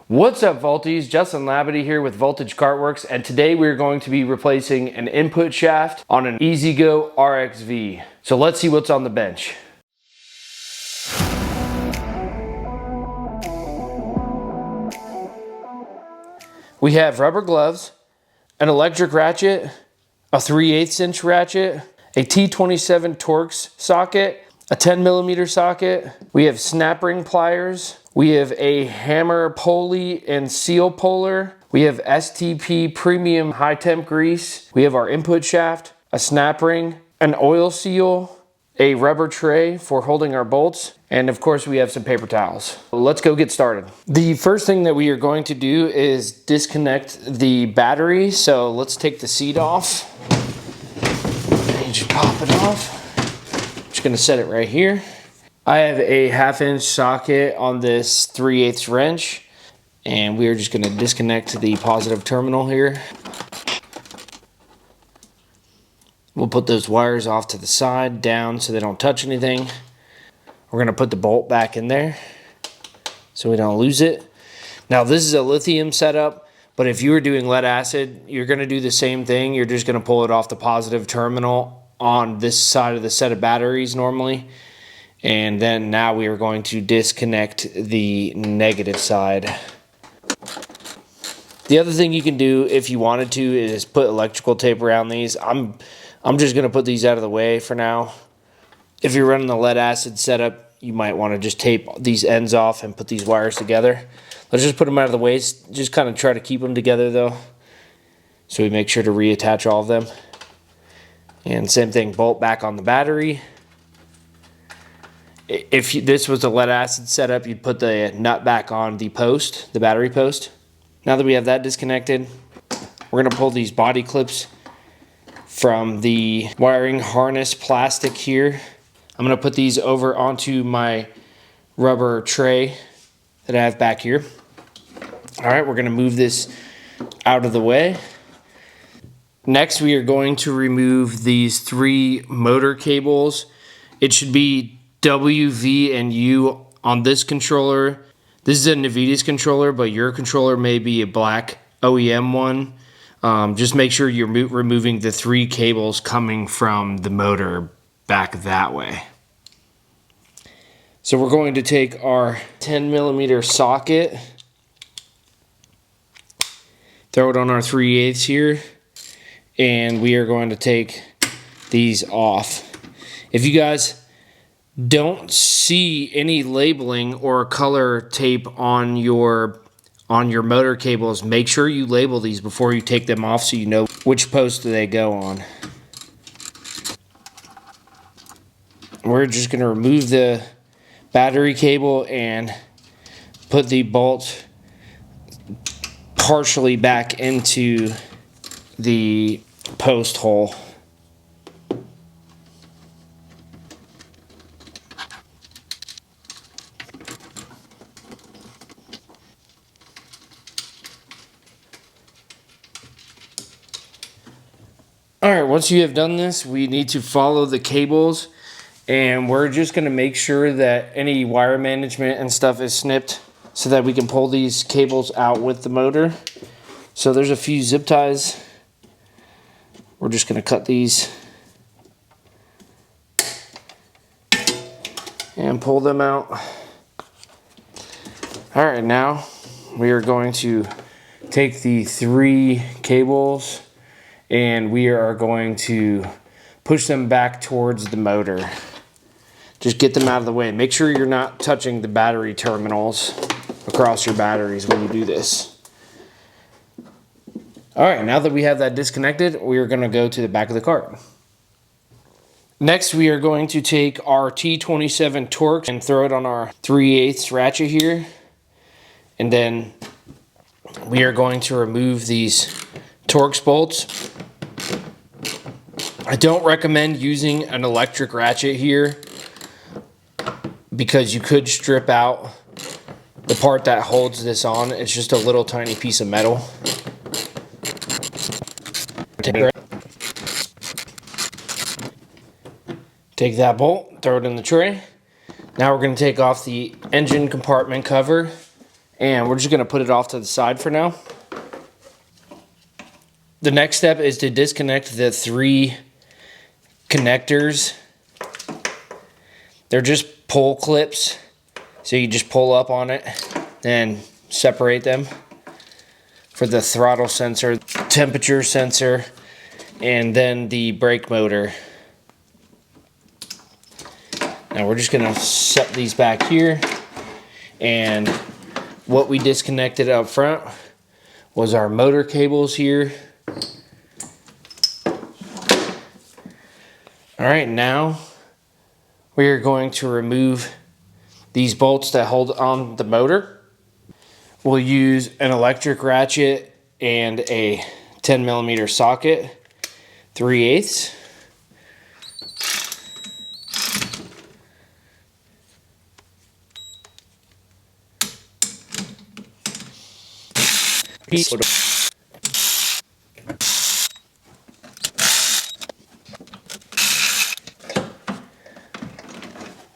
What's up, Volties? Justin Labadie here with Voltage Cartworks, and today we're going to be replacing an input shaft on an EZGO RXV. So let's see what's on the bench. We have rubber gloves, an electric ratchet, a 3/8 inch ratchet, a T27 Torx socket, a 10mm socket. We have snap ring pliers. We have a hammer pulley and seal puller. We have STP premium high temp grease. We have our input shaft, a snap ring, an oil seal, a rubber tray for holding our bolts, and of course we have some paper towels. Let's go get started. The first thing that we are going to do is disconnect the battery. So let's take the seat off. And just pop it off. Just gonna set it right here. I have a 1/2 inch socket on this 3/8 wrench, and we are just gonna disconnect the positive terminal here. We'll put those wires off to the side, down, so they don't touch anything. We're gonna put the bolt back in there so we don't lose it. Now this is a lithium setup, but if you were doing lead acid, you're gonna do the same thing. You're just gonna pull it off the positive terminal on this side of the set of batteries normally. And then now we are going to disconnect the negative side. The other thing you can do if you wanted to is put electrical tape around these. I'm just gonna put these out of the way for now. If you're running the lead acid setup, you might wanna just tape these ends off and put these wires together. Let's just put them out of the way. Just kind of try to keep them together though. So we make sure to reattach all of them. And same thing, bolt back on the battery. If this was a lead acid setup, you'd put the nut back on the post, the battery post. Now that we have that disconnected, we're gonna pull these body clips from the wiring harness plastic here. I'm gonna put these over onto my rubber tray that I have back here. All right, we're gonna move this out of the way. Next, we are going to remove these 3 motor cables. It should be W, V, and U on this controller. This is a Navitas controller, but your controller may be a black OEM one. Just make sure you're removing the 3 cables coming from the motor back that way. So we're going to take our 10mm socket, throw it on our 3/8 here, and we are going to take these off. If you guys don't see any labeling or color tape on your motor cables, make sure you label these before you take them off so you know which post they go on. We're just going to remove the battery cable and put the bolt partially back into the post hole. All right, once you have done this, we need to follow the cables, and we're just gonna make sure that any wire management and stuff is snipped so that we can pull these cables out with the motor. So there's a few zip ties. We're just gonna cut these and pull them out. All right, now we are going to take the 3 cables and we are going to push them back towards the motor. Just get them out of the way. Make sure you're not touching the battery terminals across your batteries when you do this. All right, now that we have that disconnected, we are gonna go to the back of the cart. Next, we are going to take our T27 Torx and throw it on our 3/8 ratchet here. And then we are going to remove these Torx bolts. I don't recommend using an electric ratchet here because you could strip out the part that holds this on. It's just a little tiny piece of metal. Take that bolt, throw it in the tray. Now we're going to take off the engine compartment cover and we're just gonna put it off to the side for now. The next step is to disconnect the 3 connectors. They're just pull clips, so you just pull up on it and separate them for the throttle sensor, temperature sensor, and then the brake motor. Now we're just gonna set these back here, and what we disconnected up front was our motor cables here. All right, now we are going to remove these bolts that hold on the motor. We'll use an electric ratchet and a 10mm socket, 3/8.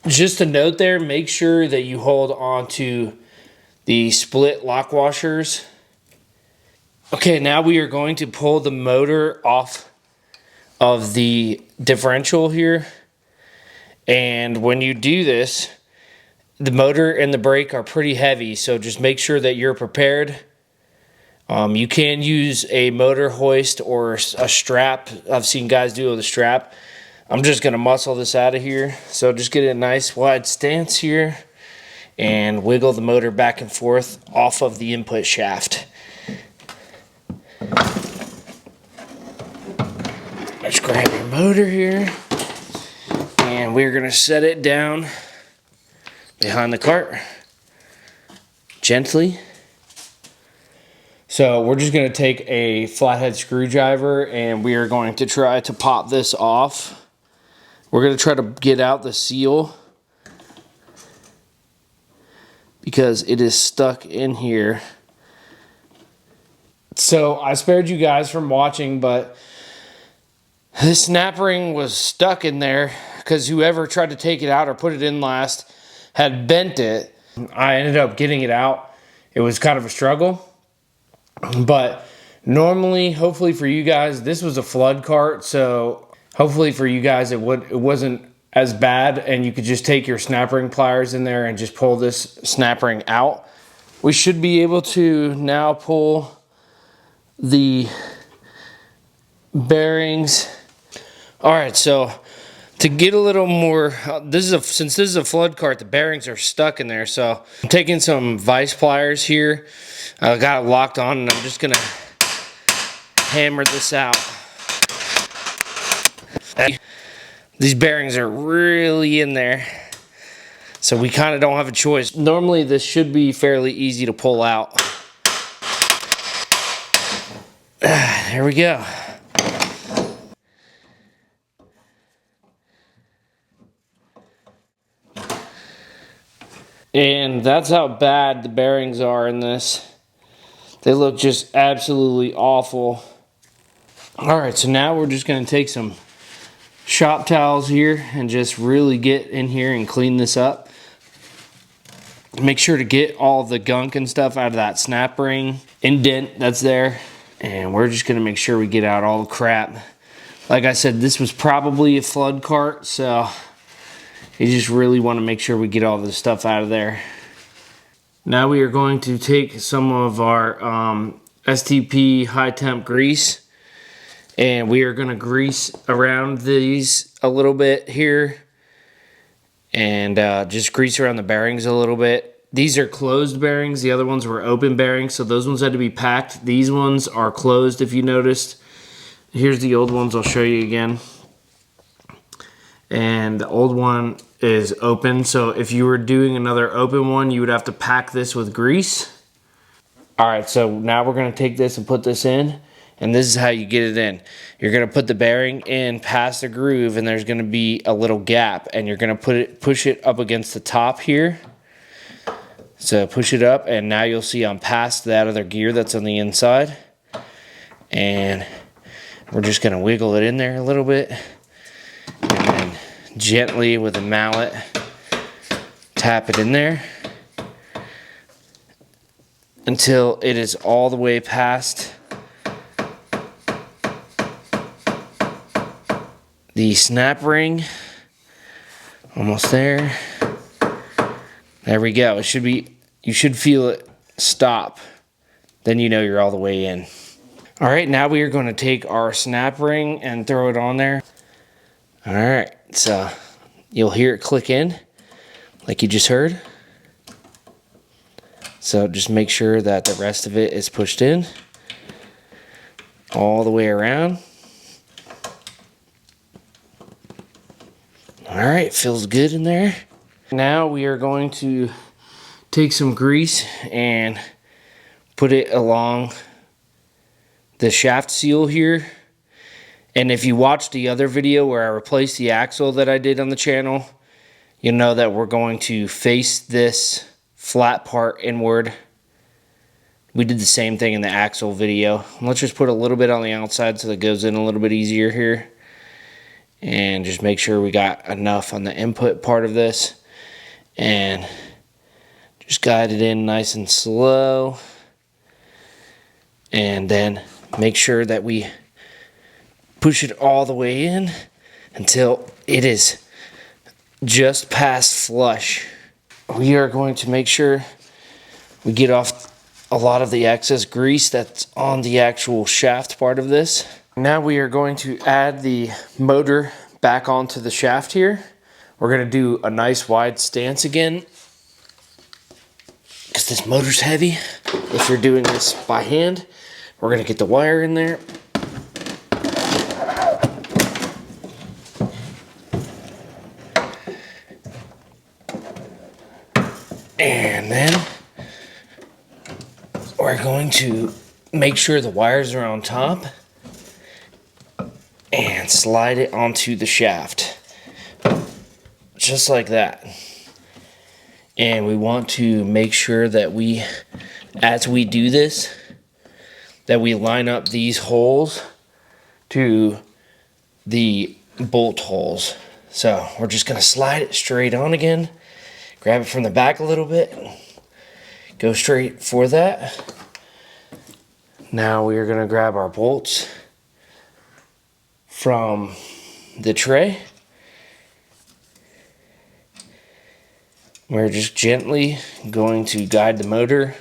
Just a note there, make sure that you hold on to the split lock washers. Okay, now we are going to pull the motor off of the differential here. And when you do this, the motor and the brake are pretty heavy, so just make sure that you're prepared. You can use a motor hoist or a strap. I've seen guys do it with a strap. I'm just gonna muscle this out of here. So just get a nice wide stance here and wiggle the motor back and forth off of the input shaft. Let's grab your motor here, and we're gonna set it down behind the cart gently. So we're just gonna take a flathead screwdriver and we are going to try to pop this off. We're gonna try to get out the seal because it is stuck in here. So I spared you guys from watching, but this snap ring was stuck in there because whoever tried to take it out or put it in last had bent it. I ended up getting it out. It was kind of a struggle, but normally, hopefully for you guys, this was a flood cart, so hopefully for you guys it wasn't as bad, and you could just take your snap ring pliers in there and just pull this snap ring out. We should be able to now pull the bearings. All right, so to get a little more, since this is a flood cart, the bearings are stuck in there. So I'm taking some vise pliers here. I got it locked on, and I'm just gonna hammer this out. These bearings are really in there, so we kind of don't have a choice. Normally this should be fairly easy to pull out. There we go. And that's how bad the bearings are in this. They look just absolutely awful. All right, so now we're just gonna take some shop towels here and just really get in here and clean this up. Make sure to get all the gunk and stuff out of that snap ring indent that's there. And we're just gonna make sure we get out all the crap. Like I said, this was probably a flood cart, so you just really want to make sure we get all this stuff out of there. Now we are going to take some of our STP high temp grease, and we are going to grease around these a little bit here, and just grease around the bearings a little bit. These are closed bearings. The other ones were open bearings, so those ones had to be packed. These ones are closed, if you noticed. Here's the old ones. I'll show you again. And the old one is open, so if you were doing another open one, you would have to pack this with grease. All right, so now we're gonna take this and put this in, and this is how you get it in. You're gonna put the bearing in past the groove, and there's gonna be a little gap, and you're gonna push it up against the top here. So push it up, and now you'll see I'm past that other gear that's on the inside. And we're just gonna wiggle it in there a little bit. And then gently with a mallet, tap it in there. until it is all the way past the snap ring. Almost there. There we go. It should be, you should feel it stop. Then you know you're all the way in. All right, now we are going to take our snap ring and throw it on there. All right, so you'll hear it click in like you just heard. So just make sure that the rest of it is pushed in all the way around. All right, feels good in there. Now we are going to take some grease and put it along the shaft seal here. And if you watched the other video where I replaced the axle that I did on the channel, you'll know that we're going to face this flat part inward. We did the same thing in the axle video. Let's just put a little bit on the outside so that it goes in a little bit easier here. And just make sure we got enough on the input part of this. And just guide it in nice and slow. And then make sure that we push it all the way in until it is just past flush. We are going to make sure we get off a lot of the excess grease that's on the actual shaft part of this. Now we are going to add the motor back onto the shaft here. We're going to do a nice wide stance again because this motor's heavy. If you're doing this by hand, we're going to get the wire in there. And then we're going to make sure the wires are on top and slide it onto the shaft. Just like that. And we want to make sure that we, as we do this, that we line up these holes to the bolt holes. So we're just going to slide it straight on again. Grab it from the back a little bit. Go straight for that. Now we are going to grab our bolts from the tray. We're just gently going to guide the motor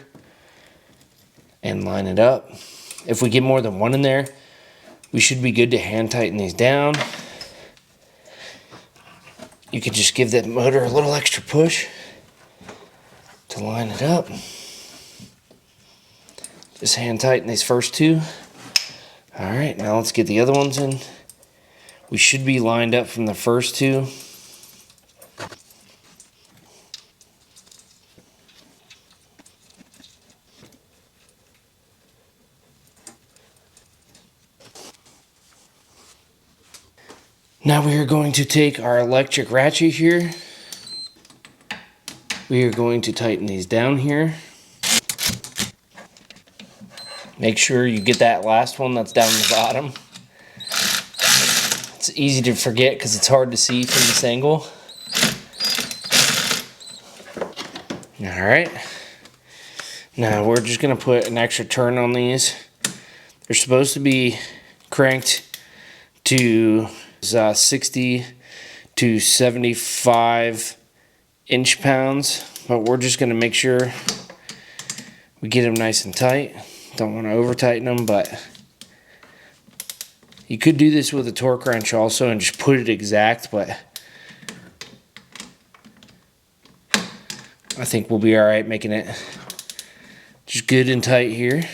and line it up. If we get more than one in there, we should be good to hand tighten these down. You could just give that motor a little extra push to line it up. Just hand tighten these first two. All right, now let's get the other ones in. We should be lined up from the first two. Now we are going to take our electric ratchet here. We are going to tighten these down here. Make sure you get that last one that's down the bottom. It's easy to forget because it's hard to see from this angle. All right. Now we're just going to put an extra turn on these. They're supposed to be cranked to 60 to 75 inch-pounds, but we're just going to make sure we get them nice and tight. Don't want to over tighten them, but you could do this with a torque wrench also and just put it exact, but I think we'll be all right making it just good and tight here.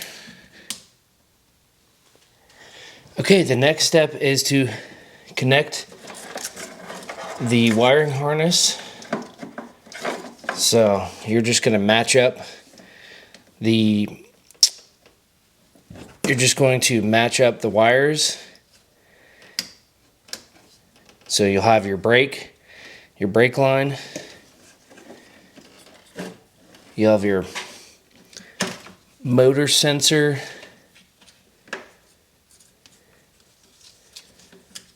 Okay, the next step is to connect the wiring harness. So you're just going to match up the wires. So you'll have your brake line. You'll have your motor sensor,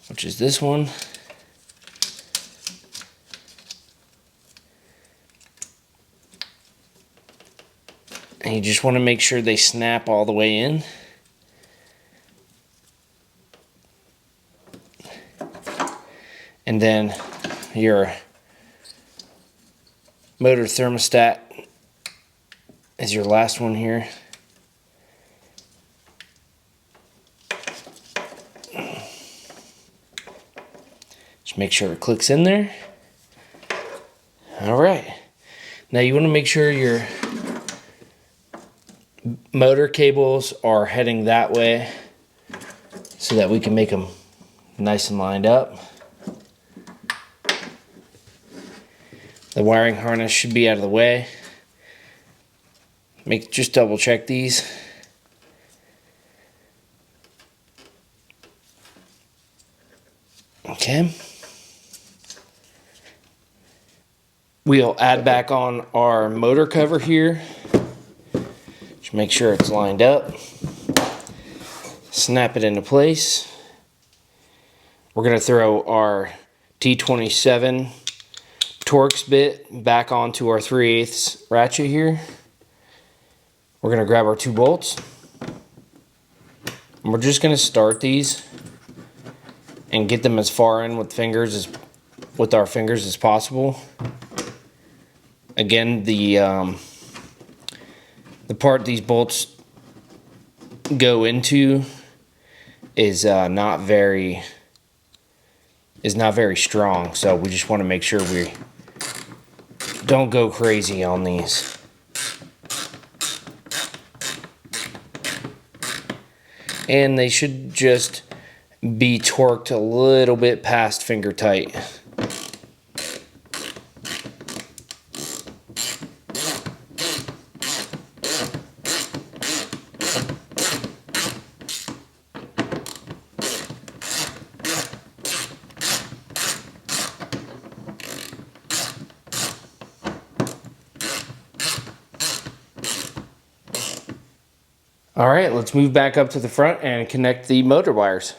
which is this one. And you just want to make sure they snap all the way in. And then your motor thermostat is your last one here. Just make sure it clicks in there. All right. Now you want to make sure your motor cables are heading that way so that we can make them nice and lined up. The wiring harness should be out of the way. Just double check these. Okay. We'll add back on our motor cover here. Just make sure it's lined up. Snap it into place. We're going to throw our T27 Torx bit back onto our 3/8 ratchet here. We're going to grab our 2 bolts. And we're just going to start these and get them as far in with our fingers as possible. Again, the part these bolts go into is not very strong, so we just want to make sure we don't go crazy on these. And they should just be torqued a little bit past finger tight. All right, let's move back up to the front and connect the motor wires.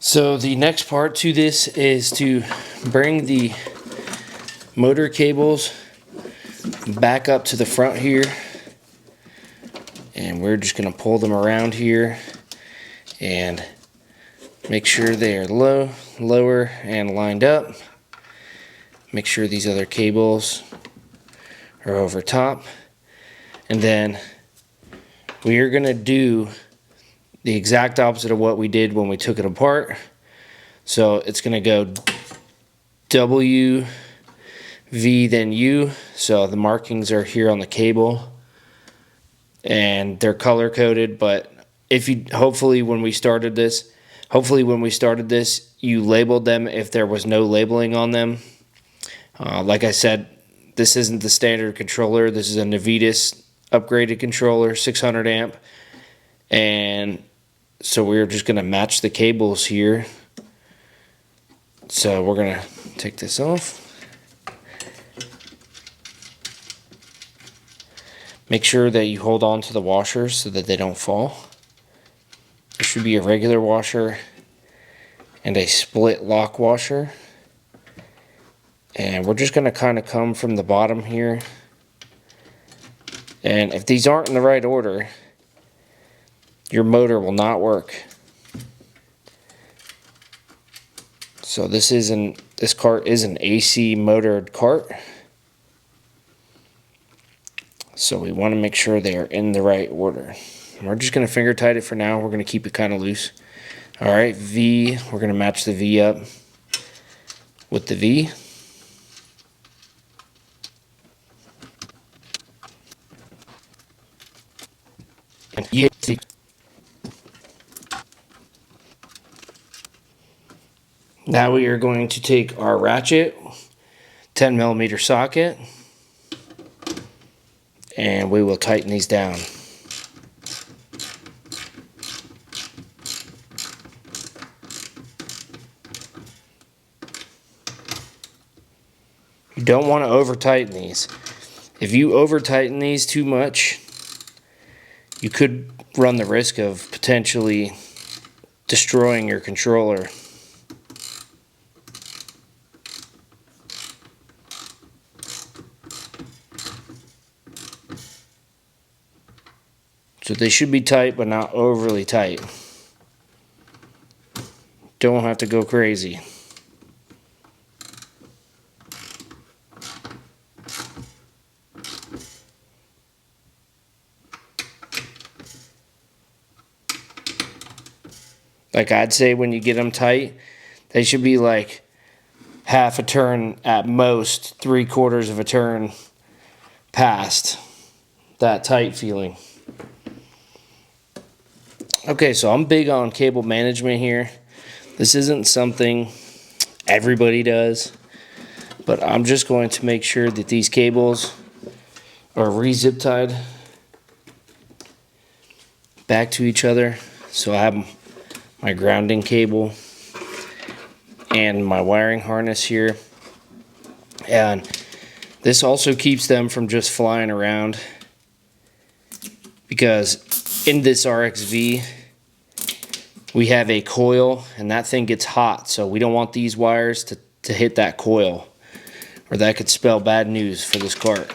So the next part to this is to bring the motor cables back up to the front here. And we're just going to pull them around here and make sure they are lower and lined up. Make sure these other cables are over top. And then we are going to do the exact opposite of what we did when we took it apart. So it's going to go W, V, then U. So the markings are here on the cable and they're color coded, but hopefully when we started this you labeled them if there was no labeling on them. Like I said, this isn't the standard controller. This is a Navitas upgraded controller, 600 amp, and so we're just going to match the cables here. So we're going to take this off. Make sure that you hold on to the washers so that they don't fall. There should be a regular washer and a split lock washer. And we're just going to kind of come from the bottom here. And if these aren't in the right order, your motor will not work. So this cart is an AC motored cart. So we want to make sure they are in the right order. And we're just going to finger tight it for now. We're going to keep it kind of loose. All right, V, we're going to match the V up with the V. Now we are going to take our ratchet, 10mm socket, and we will tighten these down. You don't want to over tighten these. If you over tighten these too much, you could run the risk of potentially destroying your controller. they should be tight, but not overly tight. Don't have to go crazy. Like I'd say when you get them tight, they should be like half a turn at most, 3/4 of a turn past that tight feeling. Okay, so I'm big on cable management here. This isn't something everybody does, but I'm just going to make sure that these cables are re-zip tied back to each other. So I have my grounding cable and my wiring harness here, and this also keeps them from just flying around, because in this RXV we have a coil and that thing gets hot, so we don't want these wires to hit that coil, or that could spell bad news for this cart.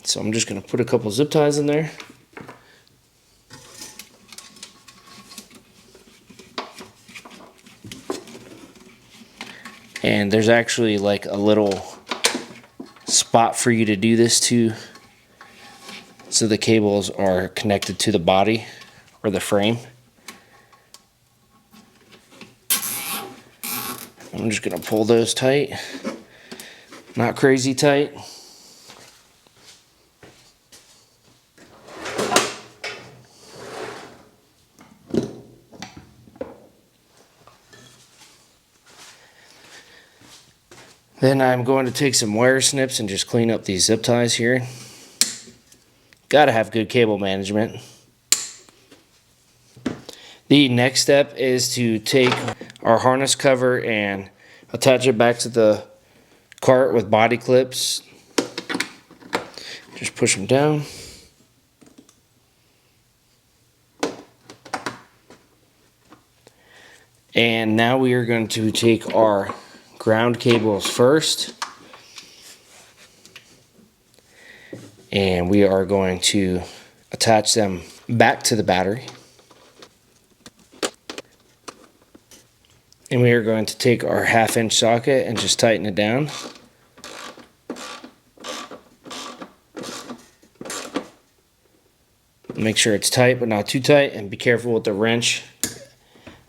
So I'm just going to put a couple zip ties in there. And there's actually like a little spot for you to do this to, so the cables are connected to the body or the frame. I'm just gonna pull those tight, not crazy tight. Then I'm going to take some wire snips and just clean up these zip ties here. Gotta have good cable management. The next step is to take our harness cover and attach it back to the cart with body clips. Just push them down. And now we are going to take our ground cables first, and we are going to attach them back to the battery, and we are going to take our 1/2-inch socket and just tighten it down. Make sure it's tight but not too tight, and be careful with the wrench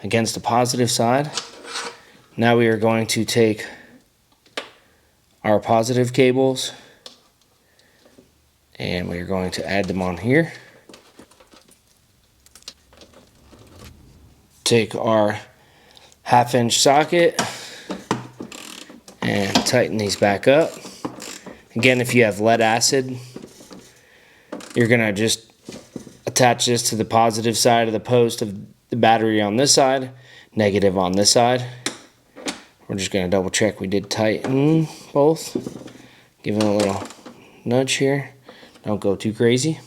against the positive side. Now we are going to take our positive cables and we are going to add them on here. Take our 1/2-inch socket and tighten these back up. Again, if you have lead acid, you're gonna just attach this to the positive side of the post of the battery on this side, negative on this side. We're just going to double check we did tighten both. Give them a little nudge here. Don't go too crazy.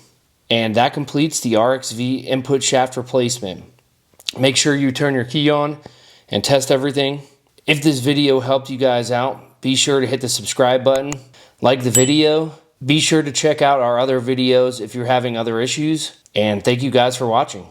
And that completes the RXV input shaft replacement. Make sure you turn your key on and test everything. If this video helped you guys out, be sure to hit the subscribe button, like the video. Be sure to check out our other videos if you're having other issues. And thank you guys for watching.